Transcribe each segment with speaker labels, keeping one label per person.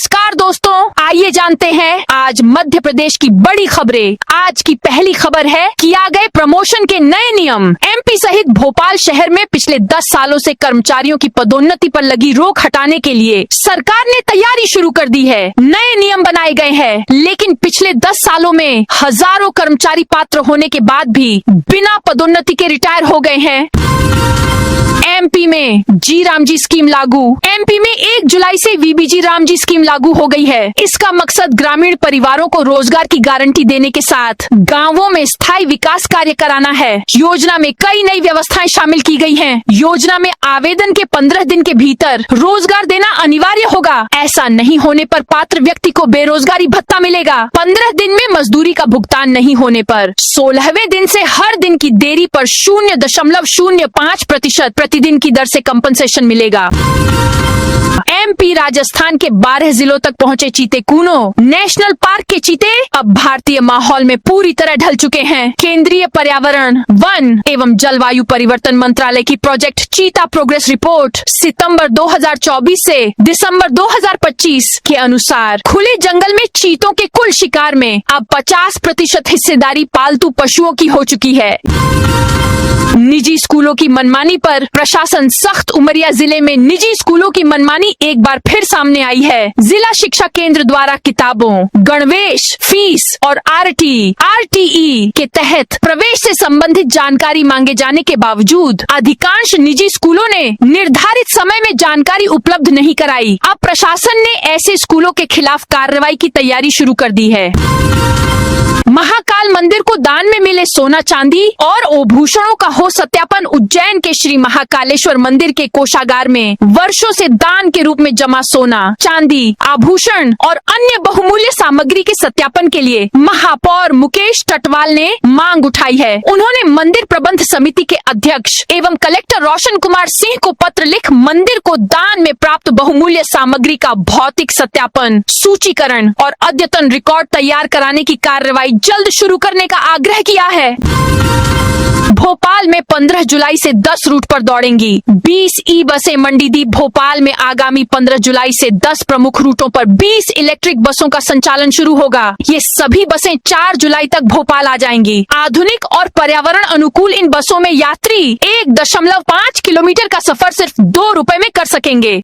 Speaker 1: नमस्कार दोस्तों, आइए जानते हैं आज मध्य प्रदेश की बड़ी खबरें। आज की पहली खबर है कि आ गए प्रमोशन के नए नियम। एमपी सहित भोपाल शहर में पिछले 10 सालों से कर्मचारियों की पदोन्नति पर लगी रोक हटाने के लिए सरकार ने तैयारी शुरू कर दी है। नए नियम बनाए गए हैं, लेकिन पिछले 10 सालों में हजारों कर्मचारी पात्र होने के बाद भी बिना पदोन्नति के रिटायर हो गए हैं। एमपी में जी रामजी स्कीम लागू। एमपी में 1 जुलाई से वीबीजी रामजी स्कीम लागू हो गई है। इसका मकसद ग्रामीण परिवारों को रोजगार की गारंटी देने के साथ गांवों में स्थायी विकास कार्य कराना है। योजना में कई नई व्यवस्थाएं शामिल की गई हैं। योजना में आवेदन के 15 दिन के भीतर रोजगार देना अनिवार्य होगा। ऐसा नहीं होने पर पात्र व्यक्ति को बेरोजगारी भत्ता मिलेगा। 15 दिन में मजदूरी का भुगतान नहीं होने पर 16वें दिन से हर दिन की देरी पर 0.05% प्रतिदिन की दर से कंपनसेशन मिलेगा। एमपी राजस्थान के 12 जिलों तक पहुंचे चीते कूनो। नेशनल पार्क के चीते अब भारतीय माहौल में पूरी तरह ढल चुके हैं। केंद्रीय पर्यावरण, वन एवं जलवायु परिवर्तन मंत्रालय की प्रोजेक्ट चीता प्रोग्रेस रिपोर्ट सितंबर 2024 से दिसंबर 2025 के अनुसार खुले जंगल में चीतों के कुल शिकार में अब 50% हिस्सेदारी पालतू पशुओं की हो चुकी है। निजी स्कूलों की मनमानी पर प्रशासन सख्त। उमरिया जिले में निजी स्कूलों की मनमानी एक बार फिर सामने आई है। जिला शिक्षा केंद्र द्वारा किताबों, गणवेश, फीस और आरटीई के तहत प्रवेश से संबंधित जानकारी मांगे जाने के बावजूद अधिकांश निजी स्कूलों ने निर्धारित समय में जानकारी उपलब्ध नहीं कराई। अब प्रशासन ने ऐसे स्कूलों के खिलाफ कार्रवाई की तैयारी शुरू कर दी है। महाकाल मंदिर को दान में मिले सोना चांदी और आभूषणों का हो सत्यापन। उज्जैन के श्री महाकालेश्वर मंदिर के कोषागार में वर्षों से दान के रूप में जमा सोना, चांदी, आभूषण और अन्य बहुमूल्य सामग्री के सत्यापन के लिए महापौर मुकेश टटवाल ने मांग उठाई है। उन्होंने मंदिर प्रबंध समिति के अध्यक्ष एवं कलेक्टर रोशन कुमार सिंह को पत्र लिख मंदिर को दान में प्राप्त बहुमूल्य सामग्री का भौतिक सत्यापन, सूचीकरण और अद्यतन रिकॉर्ड तैयार कराने की कार्रवाई जल्द शुरू करने का आग्रह किया है। भोपाल में 15 जुलाई से 10 रूट पर दौड़ेंगी 20 ई बसें। मंडीदीप भोपाल में आगामी 15 जुलाई से 10 प्रमुख रूटों पर 20 इलेक्ट्रिक बसों का संचालन शुरू होगा। ये सभी बसें 4 जुलाई तक भोपाल आ जाएंगी। आधुनिक और पर्यावरण अनुकूल इन बसों में यात्री 1.5 किलोमीटर का सफर सिर्फ 2 रुपए में कर सकेंगे।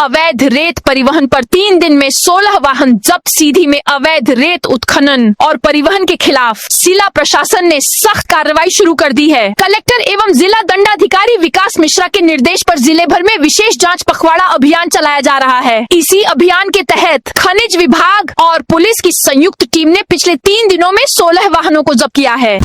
Speaker 1: अवैध रेत परिवहन पर 3 दिन में 16 वाहन जब्त। सीधी में अवैध रेत उत्खनन और परिवहन के खिलाफ जिला प्रशासन ने सख्त कार्रवाई शुरू कर दी है। कलेक्टर एवं जिला दंडाधिकारी विकास मिश्रा के निर्देश पर जिले भर में विशेष जांच पखवाड़ा अभियान चलाया जा रहा है। इसी अभियान के तहत खनिज विभाग और पुलिस की संयुक्त टीम ने पिछले 3 दिनों में 16 वाहनों को जब्त किया है।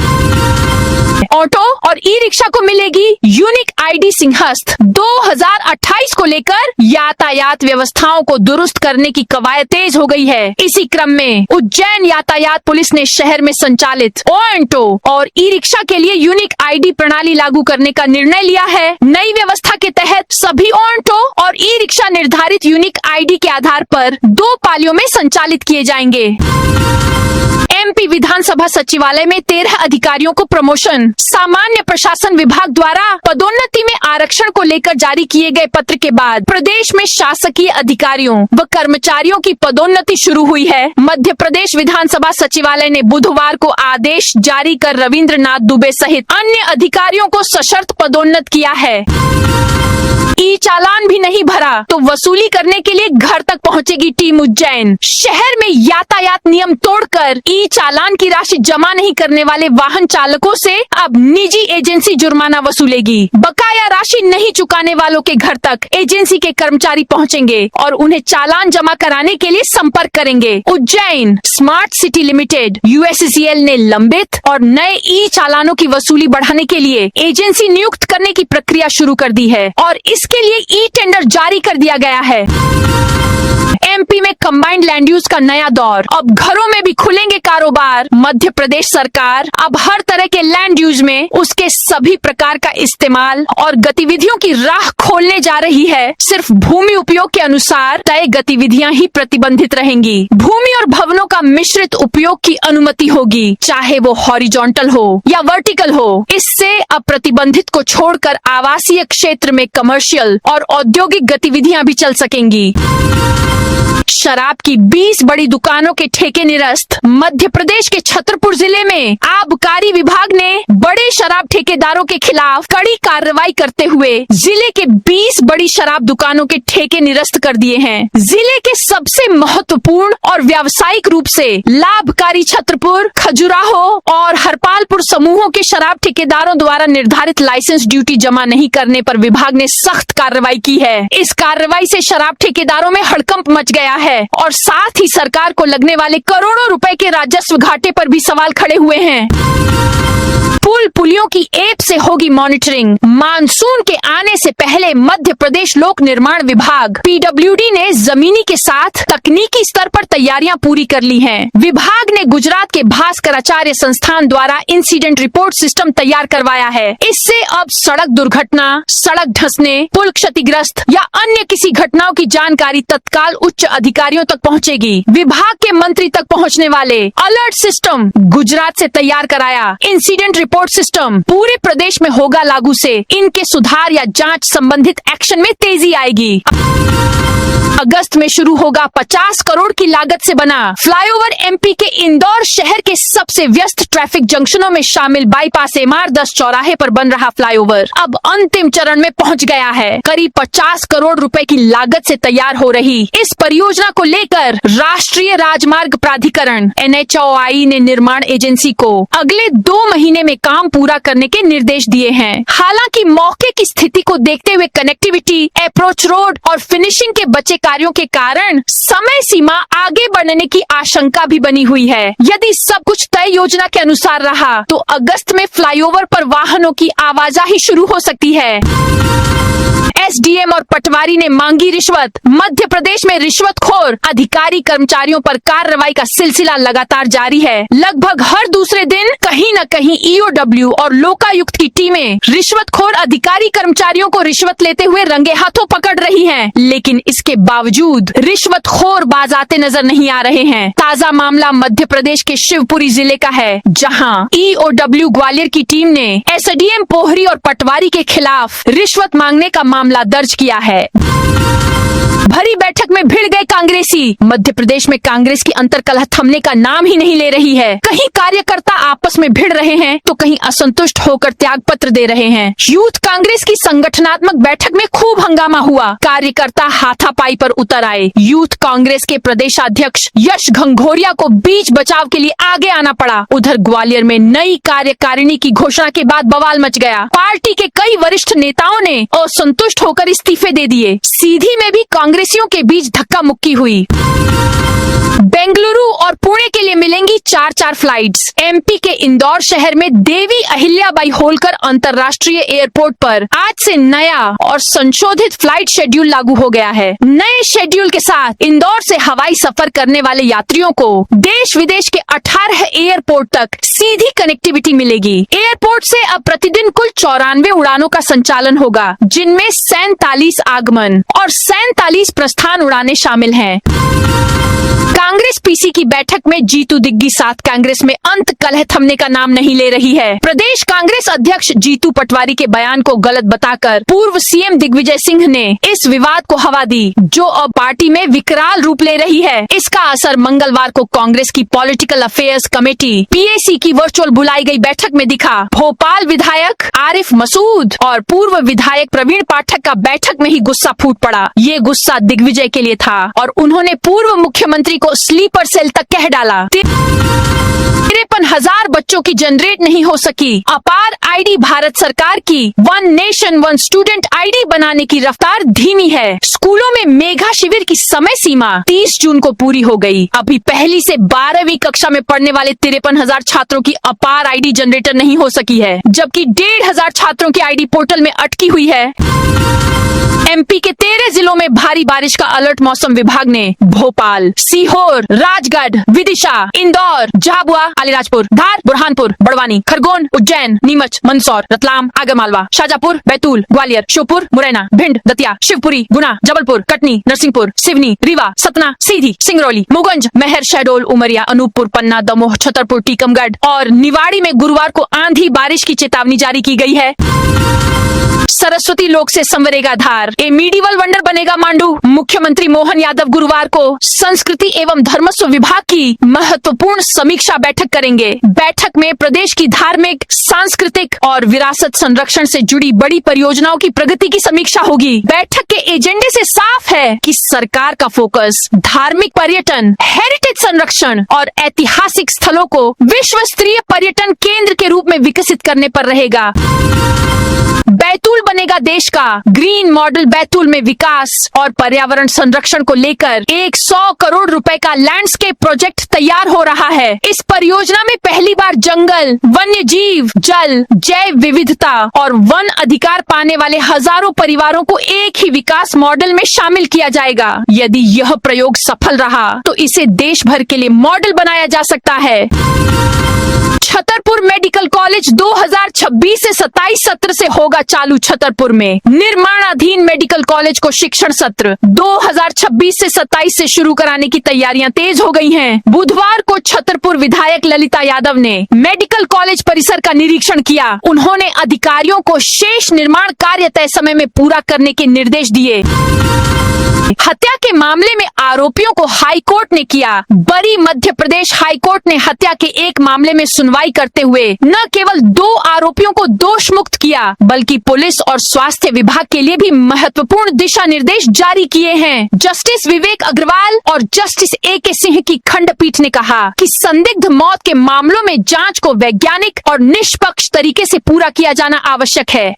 Speaker 1: ऑटो और ई रिक्शा को मिलेगी यूनिक आईडी सिंहस्थ। 2028 को लेकर यातायात व्यवस्थाओं को दुरुस्त करने की कवायद तेज हो गई है। इसी क्रम में उज्जैन यातायात पुलिस ने शहर में संचालित ऑटो और ई रिक्शा के लिए यूनिक आईडी प्रणाली लागू करने का निर्णय लिया है। नई व्यवस्था के तहत सभी ऑटो और ई रिक्शा निर्धारित यूनिक आईडी के आधार पर 2 पालियों में संचालित किए जाएंगे। एमपी विधानसभा सचिवालय में 13 अधिकारियों को प्रमोशन। सामान्य प्रशासन विभाग द्वारा पदोन्नति में आरक्षण को लेकर जारी किए गए पत्र के बाद प्रदेश में शासकीय अधिकारियों व कर्मचारियों की पदोन्नति शुरू हुई है। मध्य प्रदेश विधानसभा सचिवालय ने बुधवार को आदेश जारी कर रविंद्रनाथ दुबे सहित अन्य अधिकारियों को सशर्त पदोन्नत किया है। ई चालान भी नहीं भरा तो वसूली करने के लिए घर तक पहुंचेगी टीम उज्जैन। शहर में यातायात नियम तोड़कर ई चालान की राशि जमा नहीं करने वाले वाहन चालकों से अब निजी एजेंसी जुर्माना वसूलेगी। बकाया राशि नहीं चुकाने वालों के घर तक एजेंसी के कर्मचारी पहुंचेंगे और उन्हें चालान जमा कराने के लिए संपर्क करेंगे। उज्जैन स्मार्ट सिटी लिमिटेड यूएससीएल ने लंबित और नए ई चालानों की वसूली बढ़ाने के लिए एजेंसी नियुक्त करने की प्रक्रिया शुरू कर दी है और इसके लिए ई टेंडर जारी कर दिया गया है। एमपी में कंबाइंड लैंड यूज का नया दौर। अब घरों में भी खुलेंगे कारोबार। मध्य प्रदेश सरकार अब हर तरह के लैंड यूज में उसके सभी प्रकार का इस्तेमाल और गतिविधियों की राह खोलने जा रही है। सिर्फ भूमि उपयोग के अनुसार तय गतिविधियां ही प्रतिबंधित रहेंगी। भूमि और भवनों का मिश्रित उपयोग की अनुमति होगी, चाहे वो हॉरिजॉन्टल हो या वर्टिकल हो। इससे अब प्रतिबंधित को छोड़कर आवासीय क्षेत्र में कमर्शियल और औद्योगिक गतिविधियां भी चल सकेंगी। शराब की 20 बड़ी दुकानों के ठेके निरस्त। मध्य प्रदेश के छतरपुर जिले में आबकारी विभाग ने बड़े शराब ठेकेदारों के खिलाफ कड़ी कार्रवाई करते हुए जिले के 20 बड़ी शराब दुकानों के ठेके निरस्त कर दिए हैं। जिले के सबसे महत्वपूर्ण और व्यावसायिक रूप से लाभकारी छतरपुर, खजुराहो और हरपालपुर समूहों के शराब ठेकेदारों द्वारा निर्धारित लाइसेंस ड्यूटी जमा नहीं करने पर विभाग ने सख्त कार्रवाई की है। इस कार्रवाई से शराब ठेकेदारों में हड़कंप मच गया है और साथ ही सरकार को लगने वाले करोड़ों रुपए के राजस्व घाटे पर भी सवाल खड़े हुए हैं। पुल पुलियों की ऐप से होगी मॉनिटरिंग। मानसून के आने से पहले मध्य प्रदेश लोक निर्माण विभाग PWD ने जमीनी के साथ तकनीकी स्तर पर तैयारियां पूरी कर ली हैं। विभाग ने गुजरात के भास्कराचार्य संस्थान द्वारा इंसिडेंट रिपोर्ट सिस्टम तैयार करवाया है। इससे अब सड़क दुर्घटना, सड़क धंसने, पुल क्षतिग्रस्त या अन्य किसी घटनाओं की जानकारी तत्काल उच्च अधिकारियों तक पहुंचेगी। विभाग के मंत्री तक पहुंचने वाले अलर्ट सिस्टम गुजरात से तैयार कराया। इंसिडेंट रिपोर्ट सिस्टम पूरे प्रदेश में होगा लागू से इनके सुधार या जांच संबंधित एक्शन में तेजी आएगी। अगस्त में शुरू होगा 50 करोड़ की लागत से बना फ्लाईओवर। MP के इंदौर शहर के सबसे व्यस्त ट्रैफिक जंक्शनों में शामिल बाईपास MR10 चौराहे पर बन रहा फ्लाईओवर अब अंतिम चरण में पहुंच गया है। करीब 50 करोड़ रुपए की लागत से तैयार हो रही इस परियोजना को लेकर राष्ट्रीय राजमार्ग प्राधिकरण NHAI ने निर्माण एजेंसी को अगले 2 महीने में काम पूरा करने के निर्देश दिए हैं। हालांकि मौके की स्थिति को देखते हुए कनेक्टिविटी, अप्रोच रोड और फिनिशिंग के बचे कार्यों के कारण समय सीमा आगे बढ़ने की आशंका भी बनी हुई है। यदि सब कुछ तय योजना के अनुसार रहा तो अगस्त में फ्लाईओवर पर वाहनों की आवाजाही शुरू हो सकती है। SDM और पटवारी ने मांगी रिश्वत। मध्य प्रदेश में रिश्वतखोर अधिकारी कर्मचारियों पर कार्रवाई का सिलसिला लगातार जारी है। लगभग हर दूसरे दिन कहीं न कहीं EOW और लोकायुक्त की टीमें रिश्वतखोर अधिकारी कर्मचारियों को रिश्वत लेते हुए रंगे हाथों पकड़ रही हैं। लेकिन इसके बावजूद रिश्वतखोर बाज आते नजर नहीं आ रहे हैं। ताजा मामला मध्य प्रदेश के शिवपुरी जिले का है, जहां EOW ग्वालियर की टीम ने SDM पोहरी और पटवारी के खिलाफ रिश्वत मांगने का मामला दर्ज किया है। भरी बैठक में भिड़ गए कांग्रेसी। मध्य प्रदेश में कांग्रेस की अंतर्कलह थमने का नाम ही नहीं ले रही है। कहीं कार्यकर्ता आपस में भिड़ रहे हैं तो कहीं असंतुष्ट होकर त्याग पत्र दे रहे हैं। यूथ कांग्रेस की संगठनात्मक बैठक में खूब हंगामा हुआ। कार्यकर्ता हाथापाई पर उतर आए। यूथ कांग्रेस के प्रदेशाध्यक्ष यश घंघोरिया को बीच बचाव के लिए आगे आना पड़ा। उधर ग्वालियर में नई कार्यकारिणी की घोषणा के बाद बवाल मच गया। पार्टी के कई वरिष्ठ नेताओं ने असंतुष्ट होकर इस्तीफे दे दिए। सीधी में भी कांग्रेसियों के बीच धक्का मुक्की हुई। बेंगलुरु और पुणे के लिए मिलेंगी 4-4 फ्लाइट्स। MP के इंदौर शहर में देवी अहिल्याबाई होलकर अंतर्राष्ट्रीय एयरपोर्ट पर आज से नया और संशोधित फ्लाइट शेड्यूल लागू हो गया है। नए शेड्यूल के साथ इंदौर से हवाई सफर करने वाले यात्रियों को देश विदेश के 18 एयरपोर्ट तक सीधी कनेक्टिविटी मिलेगी। एयरपोर्ट से अब प्रतिदिन कुल 94 उड़ानों का संचालन होगा, जिनमें 47 आगमन और 47 प्रस्थान उड़ानें शामिल हैं। कांग्रेस PC की बैठक में जीतू दिग्गी साथ कांग्रेस में अंत कलह थमने का नाम नहीं ले रही है। प्रदेश कांग्रेस अध्यक्ष जीतू पटवारी के बयान को गलत बताकर पूर्व CM दिग्विजय सिंह ने इस विवाद को हवा दी, जो अब पार्टी में विकराल रूप ले रही है। इसका असर मंगलवार को कांग्रेस की पॉलिटिकल अफेयर्स कमेटी PAC की वर्चुअल बुलाई गई बैठक में दिखा। भोपाल विधायक आरिफ मसूद और पूर्व विधायक प्रवीण पाठक का बैठक में ही गुस्सा फूट पड़ा। ये गुस्सा दिग्विजय के लिए था और उन्होंने पूर्व मुख्यमंत्री को स्लीपर सेल तक कह डाला। 53,000 बच्चों की जनरेट नहीं हो सकी। अपार ID भारत सरकार की one nation one student ID बनाने की रफ्तार धीमी है। स्कूलों में मेगा शिविर की समय सीमा 30 जून को पूरी हो गई। अभी पहली से 12वीं कक्षा में पढ़ने वाले 53,000 छात्रों की अपार ID जनरेटर नहीं हो सकी है, जबकि 1,500 छात्रों की ID पोर्टल में अटकी हुई है। MP के 13 जिलों में भारी बारिश का अलर्ट मौसम विभाग ने भोपाल, सीहोर सीहोर, राजगढ़, विदिशा, इंदौर, झाबुआ, अलीराजपुर, धार, बुरहानपुर, बड़वानी, खरगोन, उज्जैन, नीमच, मंदसौर, रतलाम, आगरमालवा, शाजापुर, बैतूल, ग्वालियर, श्योपुर, मुरैना, भिंड, दतिया, शिवपुरी, गुना, जबलपुर, कटनी, नरसिंहपुर, सिवनी, रीवा, सतना, सीधी, सिंगरौली, मुगंज, महर, शहडोल, उमरिया, अनूपपुर, पन्ना, दमोह, छतरपुर, टीकमगढ़ और निवाड़ी में गुरुवार को आंधी बारिश की चेतावनी जारी की गई है। सरस्वती लोक से संवरेगा धार, ए मीडिवल वंडर बनेगा मांडू। मुख्यमंत्री मोहन यादव गुरुवार को संस्कृति एवं धर्मस्व विभाग की महत्वपूर्ण समीक्षा बैठक करेंगे। बैठक में प्रदेश की धार्मिक, सांस्कृतिक और विरासत संरक्षण से जुड़ी बड़ी परियोजनाओं की प्रगति की समीक्षा होगी। बैठक के एजेंडे से साफ है कि सरकार का फोकस धार्मिक पर्यटन, हेरिटेज संरक्षण और ऐतिहासिक स्थलों को विश्व स्तरीय पर्यटन केंद्र के रूप में विकसित करने पर रहेगा। बैतूल बनेगा देश का ग्रीन मॉडल। बैतूल में विकास और पर्यावरण संरक्षण को लेकर 100 करोड़ रुपए का लैंडस्केप प्रोजेक्ट तैयार हो रहा है। इस परियोजना में पहली बार जंगल, वन्य जीव, जल, जैव विविधता और वन अधिकार पाने वाले हजारों परिवारों को एक ही विकास मॉडल में शामिल किया जाएगा। यदि यह प्रयोग सफल रहा तो इसे देश भर के लिए मॉडल बनाया जा सकता है। छतरपुर मेडिकल कॉलेज 2026 से 27 सत्र से होगा चालू। छतरपुर में निर्माणाधीन मेडिकल कॉलेज को शिक्षण सत्र 2026 से 27 से शुरू कराने की तैयारियां तेज हो गई हैं। बुधवार को छतरपुर विधायक ललिता यादव ने मेडिकल कॉलेज परिसर का निरीक्षण किया। उन्होंने अधिकारियों को शेष निर्माण कार्य तय समय में पूरा करने के निर्देश दिए। हत्या के मामले में आरोपियों को हाईकोर्ट ने किया बरी। मध्य प्रदेश हाईकोर्ट ने हत्या के एक मामले में सुनवाई करते हुए न केवल 2 आरोपियों को दोष मुक्त किया बल्कि पुलिस और स्वास्थ्य विभाग के लिए भी महत्वपूर्ण दिशा निर्देश जारी किए हैं। जस्टिस विवेक अग्रवाल और जस्टिस AK सिंह की खंडपीठ ने कहा कि संदिग्ध मौत के मामलों में जांच को वैज्ञानिक और निष्पक्ष तरीके से पूरा किया जाना आवश्यक है।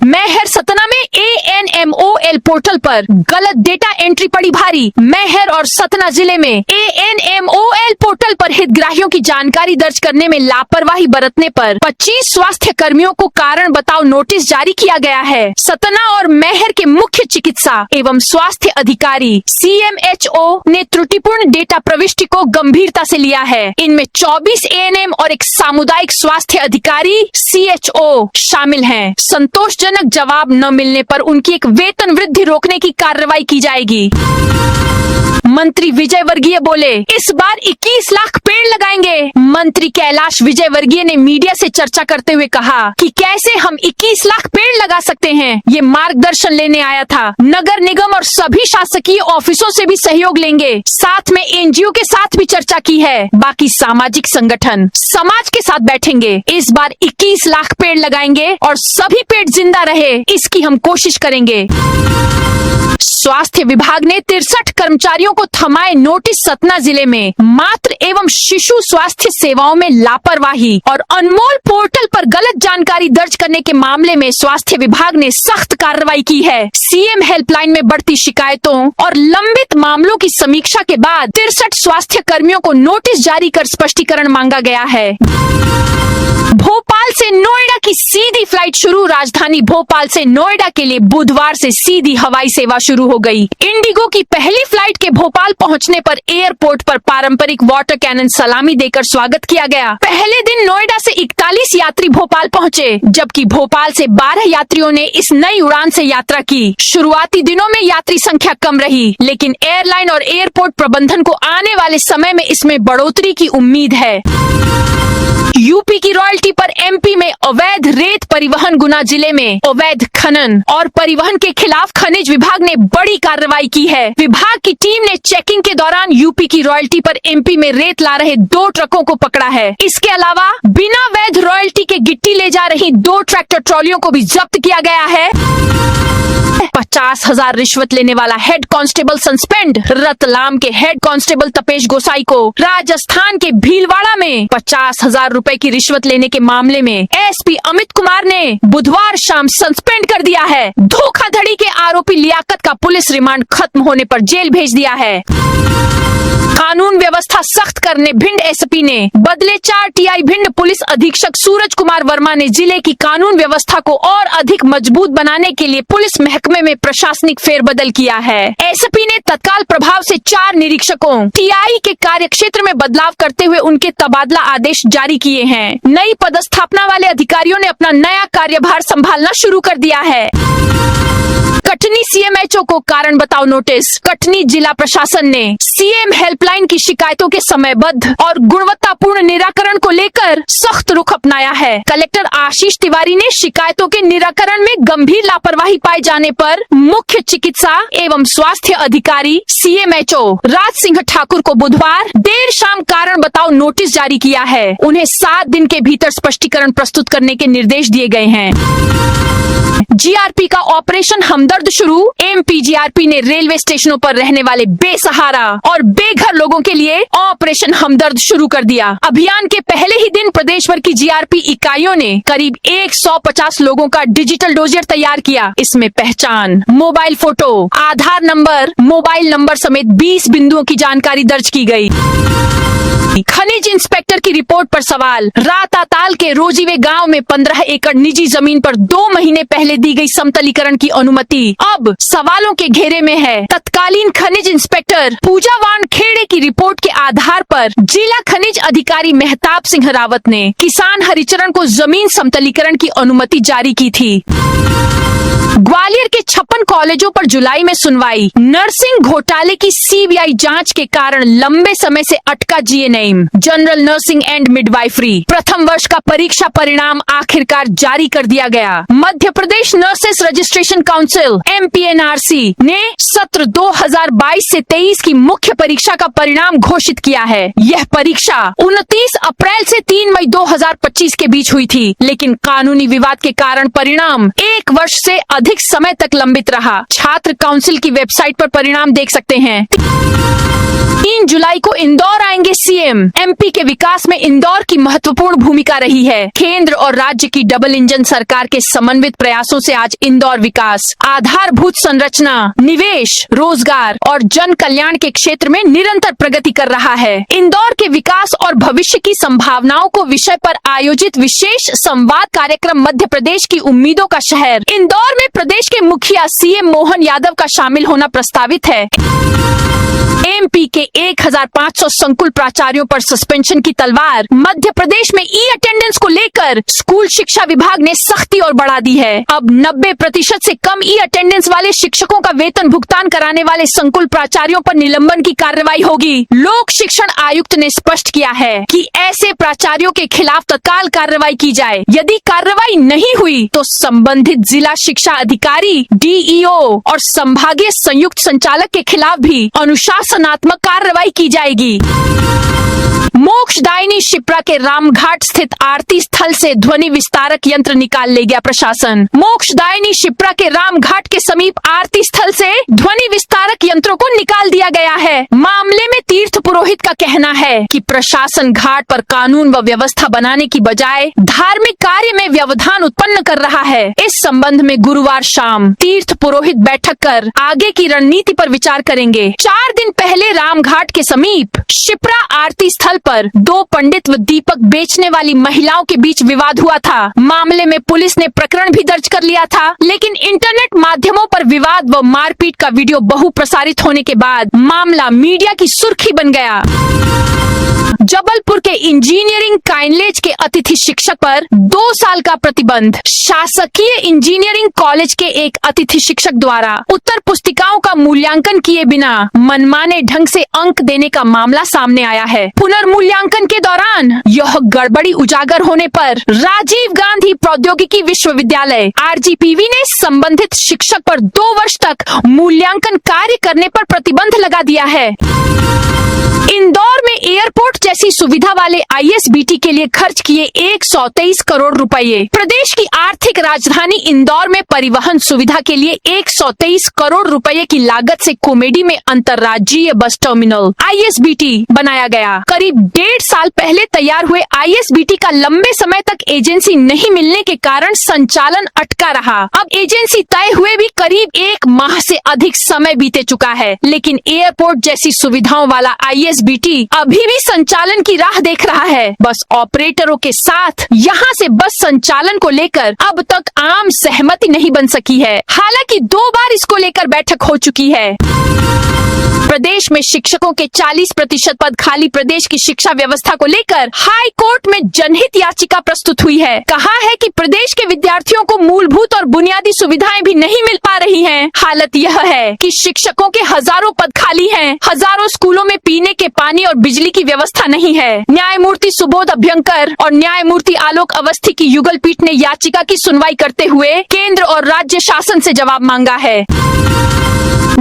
Speaker 1: मैहर सतना में ANMOL पोर्टल पर गलत डेटा एंट्री पड़ी भारी। मैहर और सतना जिले में ANMOL पोर्टल पर हितग्राहियों की जानकारी दर्ज करने में लापरवाही बरतने पर 25 स्वास्थ्य कर्मियों को कारण बताओ नोटिस जारी किया गया है। सतना और मैहर के मुख्य चिकित्सा एवं स्वास्थ्य अधिकारी CMHO ने त्रुटिपूर्ण डेटा प्रविष्टि को गंभीरता से लिया है। इनमें 24 ANM और एक सामुदायिक स्वास्थ्य अधिकारी CHO शामिल हैं। संतोषजनक जवाब न मिलने पर उनकी एक वेतन वृद्धि रोकने की कार्रवाई की जाएगी। मंत्री विजय वर्गीय बोले, इस बार 21 लाख पेड़ लगाएंगे। मंत्री कैलाश विजयवर्गीय ने मीडिया से चर्चा करते हुए कहा कि कैसे हम 21 लाख पेड़ लगा सकते हैं। ये मार्गदर्शन लेने आया था। नगर निगम और सभी शासकीय ऑफिसों से भी सहयोग लेंगे। साथ में NGO के साथ भी चर्चा की है। बाकी सामाजिक संगठन समाज के साथ बैठेंगे। इस बार 21 लाख पेड़ लगाएंगे और सभी पेड़ जिंदा रहे, इसकी हम कोशिश करेंगे। स्वास्थ्य विभाग ने 63 कर्मचारियों को थमाए नोटिस। सतना जिले में मातृ एवं शिशु स्वास्थ्य सेवाओं में लापरवाही और अनमोल पोर्टल पर गलत जानकारी दर्ज करने के मामले में स्वास्थ्य विभाग ने सख्त कार्रवाई की है। CM हेल्पलाइन में बढ़ती शिकायतों और लंबित मामलों की समीक्षा के बाद 63 स्वास्थ्य कर्मियों को नोटिस जारी कर स्पष्टीकरण मांगा गया है। भोपाल से नोएडा की सीधी फ्लाइट शुरू। राजधानी भोपाल से नोएडा के लिए बुधवार से सीधी हवाई सेवा शुरू हो गई। इंडिगो की पहली फ्लाइट के भोपाल पहुंचने पर एयरपोर्ट पर पारंपरिक वाटर कैनन सलामी देकर स्वागत किया गया। पहले दिन नोएडा से 41 यात्री भोपाल पहुंचे, जबकि भोपाल से 12 यात्रियों ने इस नई उड़ान से यात्रा की। शुरुआती दिनों में यात्री संख्या कम रही, लेकिन एयरलाइन और एयरपोर्ट प्रबंधन को आने वाले समय में इसमें बढ़ोतरी की उम्मीद है। यूपी की रॉयल्टी पर MP में अवैध रेत परिवहन। गुना जिले में अवैध खनन और परिवहन के खिलाफ खनिज विभाग ने बड़ी कार्रवाई की है। विभाग की टीम ने चेकिंग के दौरान यूपी की रॉयल्टी पर MP में रेत ला रहे 2 ट्रकों को पकड़ा है। इसके अलावा बिना वैध रॉयल्टी के गिट्टी ले जा रही 2 ट्रैक्टर ट्रॉलियों को भी जब्त किया गया है। 50,000 रिश्वत लेने वाला हेड कांस्टेबल सस्पेंड। रतलाम के हेड कांस्टेबल तपेश गोसाई को राजस्थान के भीलवाड़ा में 50,000 रुपए की रिश्वत लेने के मामले में एसपी अमित कुमार ने बुधवार शाम सस्पेंड कर दिया है। धोखाधड़ी के आरोपी लियाकत का पुलिस रिमांड खत्म होने पर जेल भेज दिया है। कानून व्यवस्था सख्त करने भिंड एसपी ने बदले 4 टीआई। भिंड पुलिस अधीक्षक सूरज कुमार वर्मा ने जिले की कानून व्यवस्था को और अधिक मजबूत बनाने के लिए पुलिस महकमे में प्रशासनिक फेरबदल किया है। एसपी ने तत्काल प्रभाव से 4 निरीक्षकों टीआई के कार्यक्षेत्र में बदलाव करते हुए उनके तबादला आदेश जारी किए हैं। नई पदस्थापना वाले अधिकारियों ने अपना नया कार्यभार संभालना शुरू कर दिया है। कटनी सीएमएचओ को कारण बताओ नोटिस। कटनी जिला प्रशासन ने सीएम हेल्पलाइन की शिकायतों के समयबद्ध और गुणवत्तापूर्ण निराकरण को लेकर सख्त रुख अपनाया है। कलेक्टर आशीष तिवारी ने शिकायतों के निराकरण में गंभीर लापरवाही पाए जाने पर मुख्य चिकित्सा एवं स्वास्थ्य अधिकारी सीएमएचओ राज सिंह ठाकुर को बुधवार देर शाम कारण बताओ नोटिस जारी किया है। उन्हें 7 दिन के भीतर स्पष्टीकरण प्रस्तुत करने के निर्देश दिए गए हैं। जीआरपी का ऑपरेशन हमदर्द शुरू। एमपी जीआरपी ने रेलवे स्टेशनों पर रहने वाले बेसहारा और बेघर लोगों के लिए ऑपरेशन हमदर्द शुरू कर दिया। अभियान के पहले ही दिन प्रदेश भर की जीआरपी इकाइयों ने करीब 150 लोगों का डिजिटल डोजियर तैयार किया। इसमें पहचान, मोबाइल फोटो, आधार नंबर, मोबाइल नंबर समेत 20 बिंदुओं की जानकारी दर्ज की गई। खनिज इंस्पेक्टर की रिपोर्ट पर सवाल। राताताल के रोजीवे गांव में 15 एकड़ निजी जमीन पर 2 महीने पहले दी गई समतलीकरण की अनुमति अब सवालों के घेरे में है। तत्कालीन खनिज इंस्पेक्टर पूजावान खेड़े की रिपोर्ट के आधार पर जिला खनिज अधिकारी मेहताब सिंह रावत ने किसान हरिचरण को जमीन समतलीकरण की अनुमति जारी की थी। ग्वालियर के 56 कॉलेजों पर जुलाई में सुनवाई। नर्सिंग घोटाले की सीबीआई जांच के कारण लंबे समय से अटका GNM general nursing and midwifery प्रथम वर्ष का परीक्षा परिणाम आखिरकार जारी कर दिया गया। Madhya Pradesh nurses registration council एमपीएनआरसी ने सत्र 2022 से 23 की मुख्य परीक्षा का परिणाम घोषित किया है। यह परीक्षा 29 अप्रैल से 3 मई 2025 के बीच हुई थी, लेकिन कानूनी विवाद के कारण परिणाम 1 वर्ष से अधिक समय तक लंबित रहा। छात्र काउंसिल की वेबसाइट पर परिणाम देख सकते हैं। 3 जुलाई को इंदौर आएंगे सीएम। एमपी के विकास में इंदौर की महत्वपूर्ण भूमिका रही है। केंद्र और राज्य की डबल इंजन सरकार के समन्वित प्रयासों से आज इंदौर विकास, आधारभूत संरचना, निवेश, रोजगार और जन कल्याण के क्षेत्र में निरंतर प्रगति कर रहा है। इंदौर के विकास और भविष्य की संभावनाओं को विषय पर आयोजित विशेष संवाद कार्यक्रम मध्य प्रदेश की उम्मीदों का शहर इंदौर में प्रदेश के मुखिया सीएम मोहन यादव का शामिल होना प्रस्तावित है। एमपी के 1500 संकुल प्राचार्यों पर सस्पेंशन की तलवार। मध्य प्रदेश में ई अटेंडेंस को लेकर स्कूल शिक्षा विभाग ने सख्ती और बढ़ा दी है। अब 90% से कम ई अटेंडेंस वाले शिक्षकों का वेतन भुगतान कराने वाले संकुल प्राचार्यों पर निलंबन की कार्रवाई होगी। लोक शिक्षण आयुक्त ने स्पष्ट किया है कि ऐसे प्राचार्यों के खिलाफ तत्काल कार्रवाई की जाए। यदि कार्रवाई नहीं हुई तो संबंधित जिला शिक्षा अधिकारी, डीईओ और संभागीय संयुक्त संचालक के खिलाफ भी अनुशासनात्मक कार्रवाई की जाएगी। मोक्षदायिनी शिप्रा के रामघाट स्थित आरती स्थल से ध्वनि विस्तारक यंत्र निकाल ले गया प्रशासन। मोक्षदायिनी शिप्रा के रामघाट के समीप आरती स्थल से ध्वनि विस्तारक यंत्रों को निकाल दिया गया है। मामले में तीर्थ पुरोहित का कहना है कि प्रशासन घाट पर कानून व व्यवस्था बनाने की बजाय धार्मिक कार्य में व्यवधान उत्पन्न कर रहा है। इस संबंध में गुरुवार शाम तीर्थ पुरोहित बैठक कर आगे की रणनीति पर विचार करेंगे। 4 दिन पहले रामघाट के समीप शिप्रा आरती स्थल पर 2 पंडित व दीपक बेचने वाली महिलाओं के बीच विवाद हुआ था। मामले में पुलिस ने प्रकरण भी दर्ज कर लिया था, लेकिन इंटरनेट माध्यमों पर विवाद व मारपीट का वीडियो बहु प्रसारित होने के बाद मामला मीडिया की सुर्खी बन गया। जबलपुर के इंजीनियरिंग काइनलेज के अतिथि शिक्षक पर 2 साल का प्रतिबंध। शासकीय इंजीनियरिंग कॉलेज के एक अतिथि शिक्षक द्वारा उत्तर पुस्तिकाओं का मूल्यांकन किए बिना मनमाने ढंग से अंक देने का मामला सामने आया है। पुनर्मूल्यांकन के दौरान यह गड़बड़ी उजागर होने पर राजीव गांधी प्रौद्योगिकी विश्वविद्यालय आरजीपीवी ने संबंधित शिक्षक पर 2 वर्ष तक मूल्यांकन कार्य करने पर प्रतिबंध लगा दिया है। इंदौर में एयरपोर्ट जैसी सुविधा वाले ISBT के लिए खर्च किए 123 करोड़ रुपए। प्रदेश की आर्थिक राजधानी इंदौर में परिवहन सुविधा के लिए 123 करोड़ रुपए की लागत से कॉमेडी में अंतर्राज्यीय बस टर्मिनल ISBT बनाया गया। करीब 1.5 साल पहले तैयार हुए ISBT का लंबे समय तक एजेंसी नहीं मिलने के कारण संचालन अटका रहा। अब एजेंसी तय हुए भी करीब 1 माह से अधिक समय बीते चुका है, लेकिन एयरपोर्ट जैसी सुविधाओं वाला ISBT अभी भी संचालन की राह देख रहा है। बस ऑपरेटरों के साथ यहाँ से बस संचालन को लेकर अब तक आम सहमति नहीं बन सकी है। हालांकि 2 बार इसको लेकर बैठक हो चुकी है। प्रदेश में शिक्षकों के 40% पद खाली। प्रदेश की शिक्षा व्यवस्था को लेकर हाई कोर्ट में जनहित याचिका प्रस्तुत हुई है। कहा है कि प्रदेश के विद्यार्थियों को मूलभूत और बुनियादी सुविधाएं भी नहीं मिल पा रही हैं। हालत यह है कि शिक्षकों के हजारों पद खाली हैं। हजारों स्कूलों में पीने के पानी और बिजली की व्यवस्था नहीं है। न्यायमूर्ति सुबोध अभ्यंकर और न्यायमूर्ति आलोक अवस्थी की युगल पीठ ने याचिका की सुनवाई करते हुए केंद्र और राज्य शासन से जवाब मांगा है।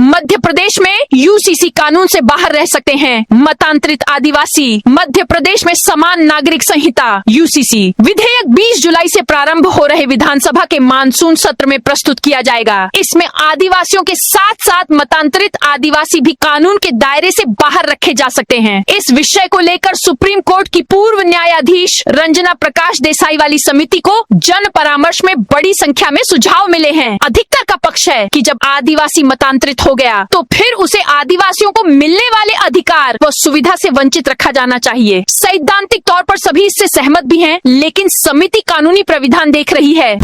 Speaker 1: मध्य प्रदेश में UCC कानून से बाहर रह सकते हैं मतांतरित आदिवासी। मध्य प्रदेश में समान नागरिक संहिता UCC विधेयक 20 जुलाई से प्रारंभ हो रहे विधानसभा के मानसून सत्र में प्रस्तुत किया जाएगा। इसमें आदिवासियों के साथ साथ मतांतरित आदिवासी भी कानून के दायरे से बाहर रखे जा सकते हैं। इस विषय को लेकर सुप्रीम कोर्ट की पूर्व न्यायाधीश रंजना प्रकाश देसाई वाली समिति को जन परामर्श में बड़ी संख्या में सुझाव मिले हैं। अधिकतर का पक्ष है कि जब आदिवासी मतांतरित हो गया तो फिर उसे आदिवासियों को मिलने वाले अधिकार व सुविधा से वंचित रखा जाना चाहिए। सैद्धांतिक तौर पर सभी इससे सहमत भी हैं, लेकिन समिति कानूनी प्राविधान देख रही है।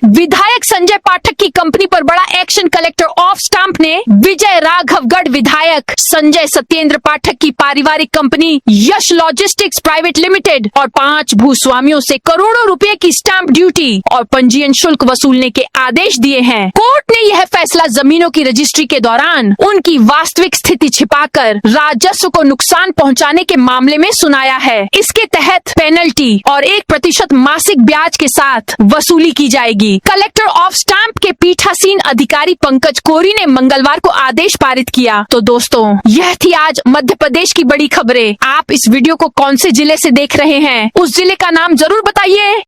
Speaker 1: विधायक संजय पाठक की कंपनी पर बड़ा एक्शन। कलेक्टर ऑफ स्टाम्प ने विजय राघवगढ़ विधायक संजय सत्येंद्र पाठक की पारिवारिक कंपनी यश लॉजिस्टिक्स प्राइवेट लिमिटेड और 5 भूस्वामियों से करोड़ों रुपए की स्टाम्प ड्यूटी और पंजीयन शुल्क वसूलने के आदेश दिए हैं। कोर्ट ने यह फैसला जमीनों की रजिस्ट्री के दौरान उनकी वास्तविक स्थिति छिपाकर राजस्व को नुकसान पहुंचाने के मामले में सुनाया है। इसके तहत पेनल्टी और 1% मासिक ब्याज के साथ वसूली की जाएगी। कलेक्टर ऑफ स्टाम्प के पीठासीन अधिकारी पंकज कोरी ने मंगलवार को आदेश पारित किया। तो दोस्तों, यह थी आज मध्य प्रदेश की बड़ी खबरें। आप इस वीडियो को कौन से जिले से देख रहे हैं, उस जिले का नाम जरूर बताइए।